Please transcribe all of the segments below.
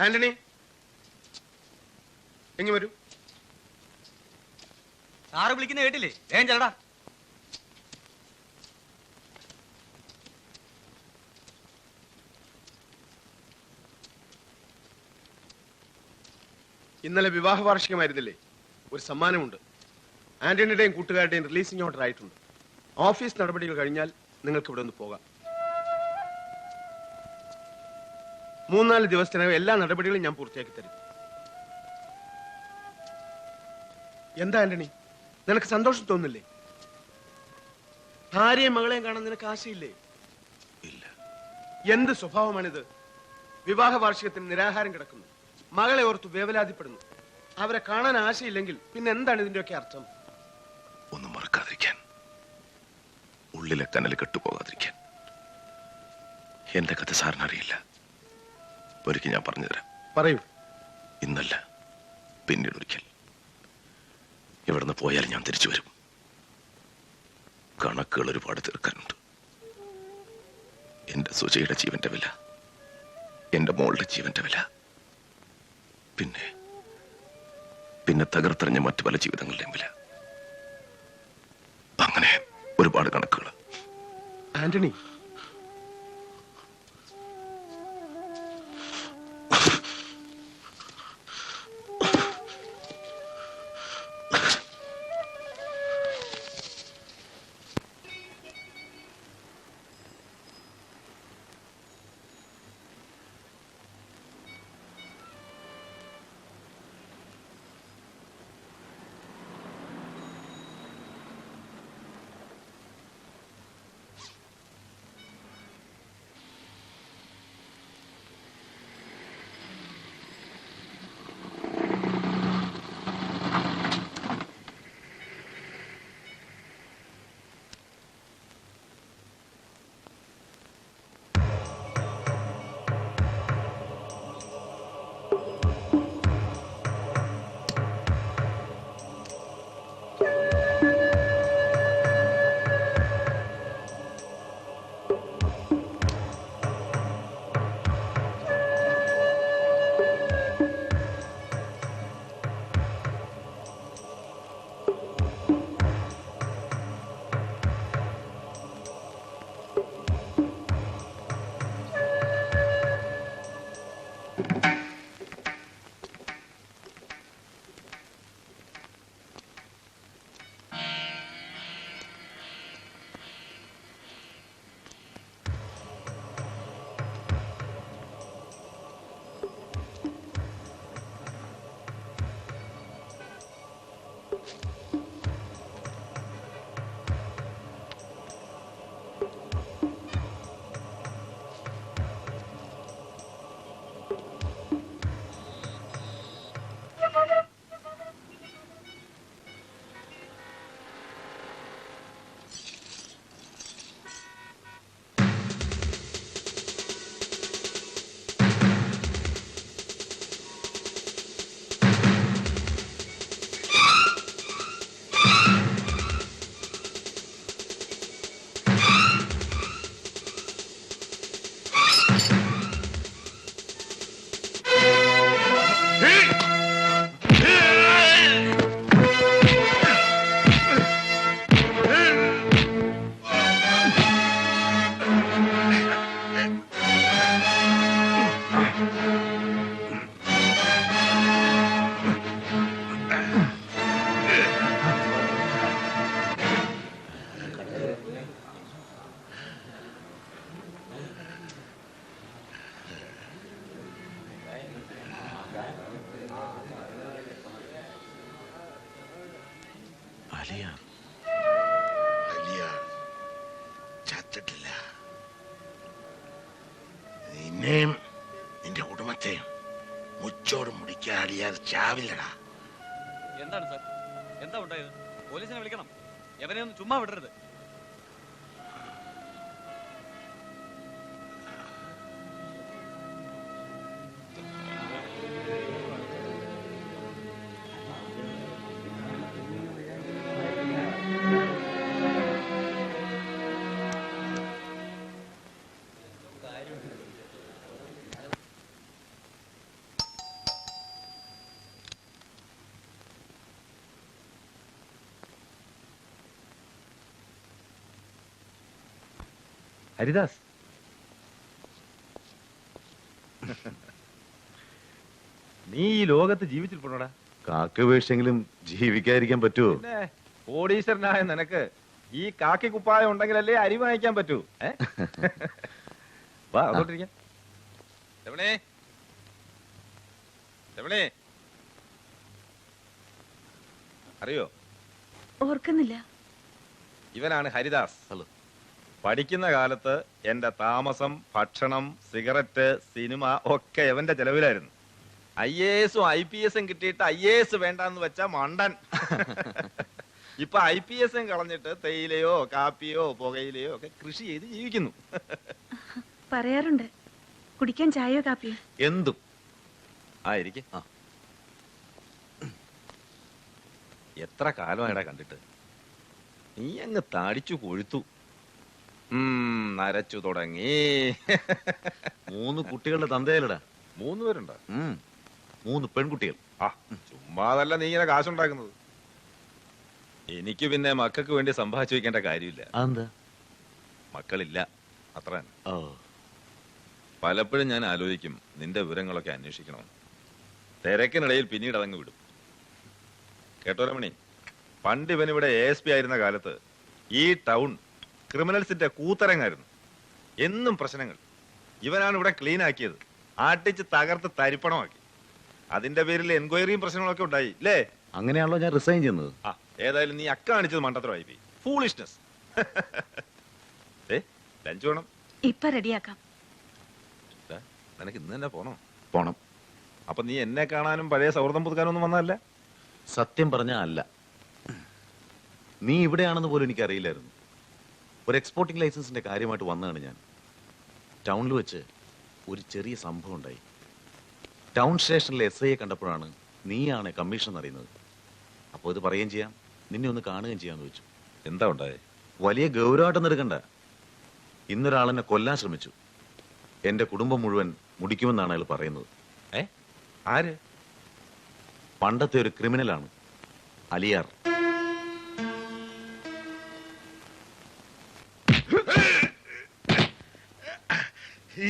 ആന്റണി, എങ്ങി വരൂ. സാറ് വിളിക്കുന്ന കേട്ടില്ലേ? വേഗം ചെല്ലടാ. ഇന്നലെ വിവാഹ വാർഷികമായിരുന്നില്ലേ? ഒരു സമ്മാനമുണ്ട്. ആന്റണിയുടെയും കൂട്ടുകാരുടെയും റിലീസിംഗ് ഓർഡർ ആയിട്ടുണ്ട്. ഓഫീസ് നടപടികൾ കഴിഞ്ഞാൽ നിങ്ങൾക്ക് ഇവിടെ ഒന്ന് പോകാം. 3-4 ദിവസത്തിനകം എല്ലാ നടപടികളും ഞാൻ പൂർത്തിയാക്കി തരും. എന്താ ആന്റണി, നിനക്ക് സന്തോഷം തോന്നില്ലേ? ഭാര്യയും മകളെയും കാണാൻ നിനക്ക് ആശയില്ലേ? ഇല്ല. എന്ത് സ്വഭാവമാണിത്? വിവാഹ വാർഷികത്തിന് നിരാഹാരം കിടക്കുന്നു, മകളെ ഓർത്ത് വേവലാതിപ്പെടുന്നു. അവരെ കാണാൻ ആശയില്ലെങ്കിൽ പിന്നെ എന്താണ് ഇതിന്റെയൊക്കെ അർത്ഥം? ഒന്നും മറക്കാതിരിക്കാൻ, ഉള്ളിലെ കനൽ കെട്ടുപോകാതിരിക്കാൻ. എന്റെ കഥ സാറിനറിയില്ല. ഒരിക്കൽ ഞാൻ പറഞ്ഞുതരാം. പറയൂ. ഇന്നല്ല, പിന്നീട് ഒരിക്കൽ. ഇവിടുന്ന് പോയാൽ ഞാൻ തിരിച്ചു വരും. കണക്കുകൾ ഒരുപാട് തീർക്കാനുണ്ട്. എന്റെ സുജയുടെ ജീവന്റെ വില, എന്റെ മോളുടെ ജീവന്റെ വില, പിന്നെ തകർത്തെറിഞ്ഞ മറ്റു പല ജീവിതങ്ങളുടെയും വില. അങ്ങനെ ഒരുപാട് കണക്കുകൾ. ആന്റണി, ചത്തിട്ടില്ല. നിന്നെയും നിന്റെ കുടുംബത്തെയും മുച്ചോട് മുടിക്കാടിയാൽ ചാവില്ലടാ. എന്താണ് സാർ, എന്താ ഉണ്ടായത്? പോലീസിനെ വിളിക്കണം. എവനെ ഒന്ന് ചുമ്മാ വിടരുത്. ഹരിദാസ്, നീ ഈ ലോകത്ത് ജീവിച്ചിരിപ്പുണ്ടോടാ? കാക്ക വീഴ്ചെങ്കിലും ജീവിക്കാതിരിക്കാൻ പറ്റുമോ? പിന്നെ കോടീശ്വരനായ നിനക്ക് ഈ കാക്കി കുപ്പായം ഉണ്ടെങ്കിലല്ലേ അരി വാങ്ങിക്കാൻ പറ്റൂ. വാ അതോട്ടിരിക്കാം. രമണേ, രമണേ, അറിയോ? ഓർക്കുന്നില്ല. ഇവനാണ് ഹരിദാസ്. ഹലോ. പഠിക്കുന്ന കാലത്ത് എന്റെ താമസം, ഭക്ഷണം, സിഗരറ്റ്, സിനിമ ഒക്കെ എവന്റെ ചെലവിലായിരുന്നു. IAS ഉം IPS ഉം കിട്ടിയിട്ട് IAS വേണ്ടെന്ന് വെച്ച മണ്ടൻ. ഇപ്പൊ IPS ഉം കളഞ്ഞിട്ട് തേയിലയോ കാപ്പിയോ പുകയിലയോ ഒക്കെ കൃഷി ചെയ്ത് ജീവിക്കുന്നു. പറയാറുണ്ട്, കുടിക്കാൻ ചായയോ കാപ്പിയോ? എന്തും. ആയിരിക്കും. എത്ര കാലമായിടാ കണ്ടിട്ട്. നീ അങ്ങ് താടിച്ചു കൊഴുത്തു. നരച്ചു തുടങ്ങി. 3 കുട്ടികളുടെ തന്തയിലടാ. 3 പേരുണ്ടോ? 3 പെൺകുട്ടികൾ. ആ, ചുമ്മാതല്ല നീ ഇങ്ങനെ കാശുണ്ടാക്കുന്നത്. എനിക്ക് പിന്നെ മക്കൾക്ക് വേണ്ടി സമ്പാദിച്ചു വെക്കേണ്ട കാര്യമില്ല. അതെന്താ? മക്കളില്ല, അത്ര തന്നെ. ഓ, പലപ്പോഴും ഞാൻ ആലോചിക്കും നിന്റെ വിവരങ്ങളൊക്കെ അന്വേഷിക്കണം. തിരക്കിനിടയിൽ പിന്നീട് അതങ്ങ് വിടും. കേട്ടോ രമണി, പണ്ട് ഇവനിവിടെ ASP ആയിരുന്ന കാലത്ത് ഈ ടൗൺ ക്രിമിനൽസിന്റെ കൂത്തരങ്ങായിരുന്നു. എന്നും പ്രശ്നങ്ങൾ. ഇവനാണ് ഇവിടെ ക്ലീൻ ആക്കിയത്. ആട്ടിച്ച് തകർത്ത് തരിപ്പണമാക്കി. അതിന്റെ പേരിൽ എൻക്വയറിയും പ്രശ്നങ്ങളൊക്കെ ഉണ്ടായി അല്ലേ? അങ്ങനെയാണല്ലോ ഞാൻ റിസൈൻ ചെയ്യുന്നത്. ആ, ഏതായാലും നീ അക്കാണിച്ചത് മണ്ടത്തരമായി പോയി. ഫൂളിഷ്നെസ്. ലഞ്ച് വേണം. ഇപ്പൊ റെഡിയാക്കാം. നിനക്ക് ഇന്ന് തന്നെ പോണോ? പോണം. അപ്പൊ നീ എന്നെ കാണാനും പഴയ സൗഹൃദം പുതുക്കാനും ഒന്നും വന്നതല്ല? സത്യം പറഞ്ഞാ അല്ല. നീ ഇവിടെയാണെന്ന് പോലും എനിക്കറിയില്ലായിരുന്നു. ഒരു എക്സ്പോർട്ടിംഗ് ലൈസൻസിന്റെ കാര്യമായിട്ട് വന്നതാണ് ഞാൻ. ടൗണിൽ വെച്ച് ഒരു ചെറിയ സംഭവം ഉണ്ടായി. ടൗൺ സ്റ്റേഷനിലെ SI കണ്ടപ്പോഴാണ് നീയാണ് കമ്മീഷൻ അറിയുന്നത്. അപ്പോൾ ഇത് പറയുകയും ചെയ്യാം, നിന്നെ ഒന്ന് കാണുകയും ചെയ്യാന്ന് വെച്ചു. എന്താ ഉണ്ടായേ? വലിയ ഗൗരവമായിട്ടൊന്നും എടുക്കണ്ട. ഇന്നൊരാളെന്നെ കൊല്ലാൻ ശ്രമിച്ചു. എന്റെ കുടുംബം മുഴുവൻ മുടിക്കുമെന്നാണ് അയാൾ പറയുന്നത്. ആര്? പണ്ടത്തെ ഒരു ക്രിമിനലാണ്, അലിയാർ.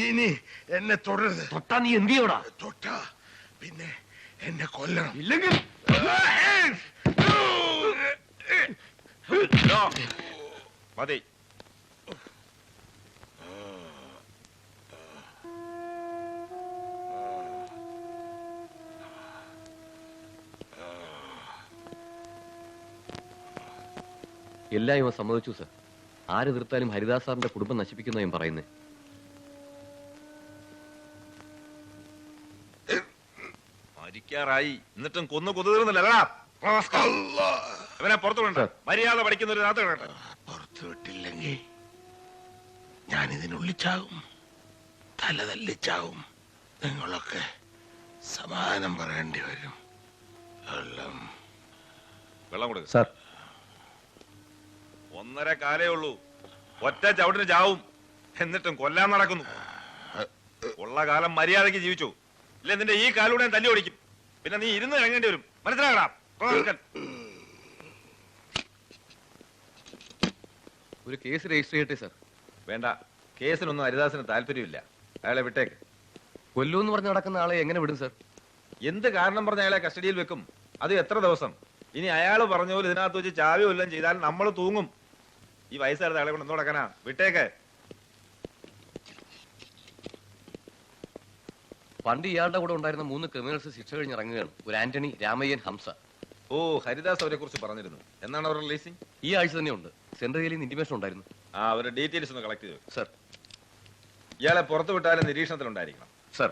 ഇനി എന്നെ തൊടരുത്. തൊട്ടാ നീ എന്ത് ചെയ്യോടാ? തൊട്ടാ പിന്നെ എന്നെ കൊല്ലണം. ഇല്ലെങ്കിൽ മതി. എല്ലാം ഇവ സമ്മതിച്ചു സർ. ആര് തീർത്താലും ഹരിദാസ് സാറിന്റെ കുടുംബം നശിപ്പിക്കുന്നതും പറയുന്നേ. മരിക്കാറായി എന്നിട്ടും കൊന്നു കൊതുതീർന്നില്ലടാ. അവനെ പുറത്തു വിടണ്ട. മര്യാദ പഠിക്കുന്ന ഒരു നാത്ത് കേട്ടോ. പുറത്തു വിട്ടില്ലെങ്കിൽ ഞാൻ ഇതിനുള്ളിൽ ചാകും, തല തല്ലിച്ചാവും. നിങ്ങളൊക്കെ സമാധാനം പറയേണ്ടി വരും. വെള്ളം കൊടുക്ക സാർ. 1.5 കാലേ ഉള്ളൂ. ഒറ്റ ചവിട്ടിന് ചാവും. എന്നിട്ടും കൊല്ലാൻ നടക്കുന്നു. ഉള്ള കാലം മര്യാദയ്ക്ക് ജീവിച്ചു. ഇല്ല നിന്റെ ഈ കാലൂടെ തല്ലി ഓടിക്കും. പിന്നെ നീ ഇരുന്ന് ഇറങ്ങേണ്ടി വരും. മനസ്സിലാകടാ? ഒരു കേസ് രജിസ്റ്റർ ചെയ്യട്ടെ സാർ. വേണ്ട, കേസിനൊന്നും ഹരിദാസിന് താല്പര്യമില്ല. അയാളെ വിട്ടേക്ക്. കൊല്ലൂന്ന് പറഞ്ഞ് നടക്കുന്ന ആളെ എങ്ങനെ വിടും സാർ? എന്ത് കാരണം പറഞ്ഞ അയാളെ കസ്റ്റഡിയിൽ വെക്കും? അത് എത്ര ദിവസം? ഇനി അയാൾ പറഞ്ഞ പോലെ ഇതിനകത്ത് വെച്ച് ചാവി വല്ലതും ചെയ്താൽ നമ്മൾ തൂങ്ങും. ഈ വയസ്സായിരുന്ന അയാളെ കൊണ്ട് നടക്കാനാ? വിട്ടേക്ക്. പണ്ട് ഇയാളുടെ കൂടെ ഉണ്ടായിരുന്ന 3 ക്രിമിനൽസ് ശിക്ഷ കഴിഞ്ഞ് ഇറങ്ങുകയാണ്. ഒരു ആന്റണി, രാമയ്യൻ, ഹംസ. ഓ, ഹരിദാസ് അവരെ കുറിച്ച് പറഞ്ഞിരുന്നു. എന്നാണ് അവർ റിലീസിംഗ്? ഈ ആഴ്ച തന്നെ ഉണ്ട്. സെൻട്രൽ ജയിലിൽ നിന്ന് ഇന്റിമേഷൻ ഉണ്ടായിരുന്നു. ആ, അവരുടെ ഡീറ്റെയിൽസ് ഒന്ന് കളക്ട് ചെയ്തു സർ. ഇയാളെ പുറത്തു വിട്ടാലും നിരീക്ഷണത്തിലുണ്ടായിരിക്കണം. സർ.